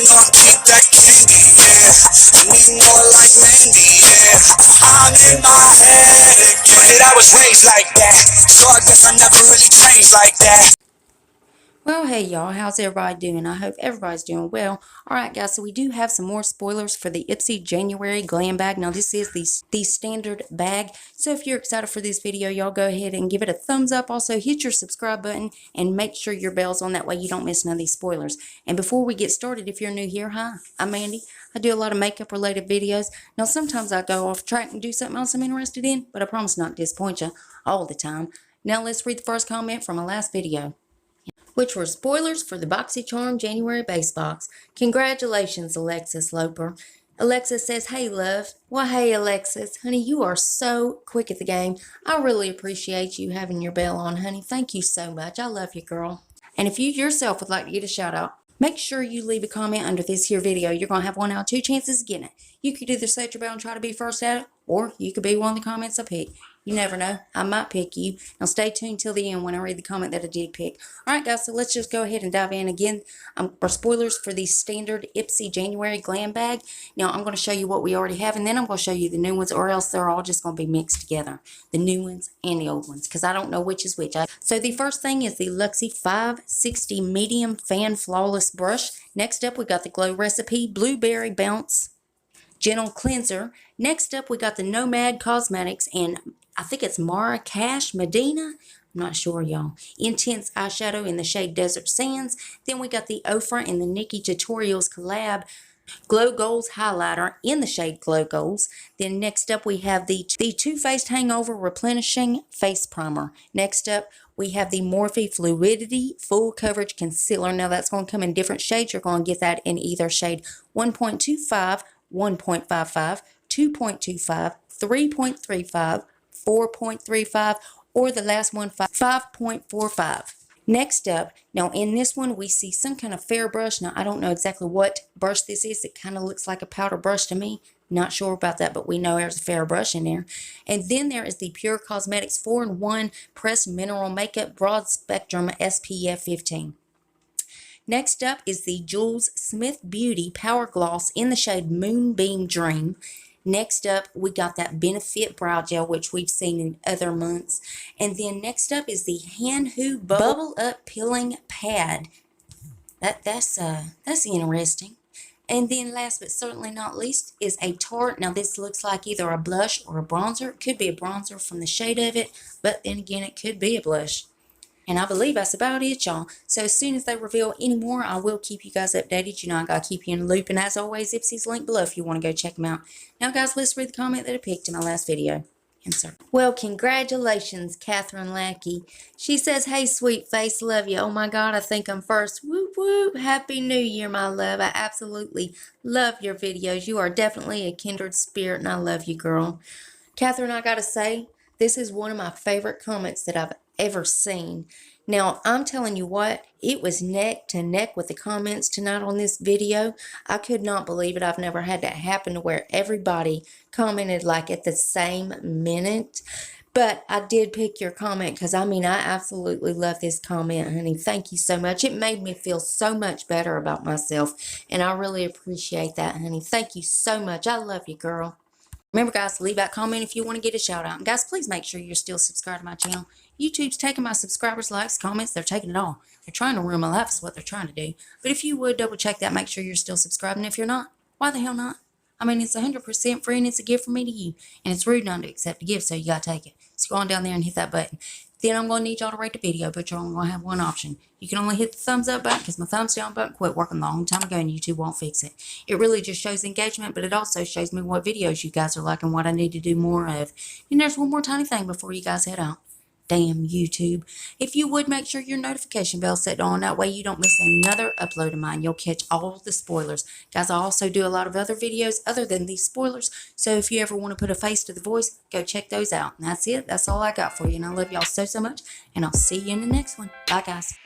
know I keep that candy, yeah. I need more like Mandy, yeah. I'm in my head again. I was raised like that, so I guess I never really changed like that. Well, hey y'all, how's everybody doing? I hope everybody's doing well. Alright guys, so we do have some more spoilers for the Ipsy January Glam Bag. Now this is the standard bag, so if you're excited for this video, y'all go ahead and give it a thumbs up. Also hit your subscribe button and make sure your bell's on, that way you don't miss none of these spoilers. And before we get started, if you're new here, hi, I'm Mandy. I do a lot of makeup related videos. Now sometimes I go off track and do something else I'm interested in, but I promise not to disappoint you all the time. Now let's read the first comment from my last video, which were spoilers for the BoxyCharm January base box. Congratulations, Alexis Loper. Alexis says, hey, love. Well, hey, Alexis. Honey, you are so quick at the game. I really appreciate you having your bell on, honey. Thank you so much. I love you, girl. And if you yourself would like to get a shout out, make sure you leave a comment under this here video. You're going to have 1 out of 2 chances of getting it. You could either set your bell and try to be first at it, or you could be one of the comments I pick. You never know. I might pick you. Now stay tuned till the end when I read the comment that I did pick. Alright guys, so let's just go ahead and dive in again. For spoilers for the standard Ipsy January Glam Bag. Now I'm going to show you what we already have, and then I'm going to show you the new ones, or else they're all just going to be mixed together. The new ones and the old ones, because I don't know which is which. So the first thing is the Luxie 560 Medium Fan Flawless Brush. Next up we got the Glow Recipe Blueberry Bounce Gentle Cleanser. Next up we got the Nomad Cosmetics and I think it's Marrakesh Medina. I'm not sure, y'all. Intense eyeshadow in the shade Desert Sands. Then we got the Ofra and the Nikki Tutorials collab Glow Goals highlighter in the shade Glow Goals. Then next up we have the Too Faced Hangover Replenishing Face Primer. Next up we have the Morphe Fluidity Full Coverage Concealer. Now that's going to come in different shades. You're going to get that in either shade 1.25, 1.55, 2.25, 3.35, 4.35, or the last one 5.45. Next up, now in this one we see some kind of fair brush. Now I don't know exactly what brush this is. It kind of looks like a powder brush to me. Not sure about that, but we know there's a fair brush in there. And then there is the Pure Cosmetics 4-in-1 Pressed Mineral Makeup Broad Spectrum SPF 15. Next up is the Jules Smith Beauty Power Gloss in the shade Moonbeam Dream. Next up, we got that Benefit Brow Gel, which we've seen in other months. And then next up is the Hanwoo Bubble Up Peeling Pad. That's interesting. And then last but certainly not least is a Tarte. Now this looks like either a blush or a bronzer. It could be a bronzer from the shade of it, but then again it could be a blush. And I believe that's about it, y'all. So as soon as they reveal any more, I will keep you guys updated. You know, I got to keep you in the loop. And as always, Ipsy's link below if you want to go check them out. Now, guys, let's read the comment that I picked in my last video. Insert. Well, congratulations, Catherine Lackey. She says, hey, sweet face, love you. Oh, my God, I think I'm first. Whoop, whoop. Happy New Year, my love. I absolutely love your videos. You are definitely a kindred spirit, and I love you, girl. Catherine, I got to say, this is one of my favorite comments that I've ever seen. Now, I'm telling you what, it was neck to neck with the comments tonight on this video. I could not believe it. I've never had that happen to where everybody commented like at the same minute. But I did pick your comment because, I mean, I absolutely love this comment, honey. Thank you so much. It made me feel so much better about myself, and I really appreciate that, honey. Thank you so much. I love you, girl. Remember, guys, to leave that comment if you want to get a shout out. And guys, please make sure you're still subscribed to my channel. YouTube's taking my subscribers, likes, comments. They're taking it all. They're trying to ruin my life is what they're trying to do. But if you would double check that, make sure you're still subscribed. And if you're not, why the hell not? I mean, it's 100% free and it's a gift from me to you. And it's rude not to accept a gift, so you got to take it. So go on down there and hit that button. Then I'm going to need y'all to rate the video, but you're only going to have one option. You can only hit the thumbs up button because my thumbs down button quit working a long time ago and YouTube won't fix it. It really just shows engagement, but it also shows me what videos you guys are liking, what I need to do more of. And there's one more tiny thing before you guys head out. Damn YouTube. If you would make sure your notification bell set on, that way you don't miss another upload of mine. You'll catch all the spoilers. Guys, I also do a lot of other videos other than these spoilers. So if you ever want to put a face to the voice, go check those out. And that's it. That's all I got for you. And I love y'all so, so much. And I'll see you in the next one. Bye, guys.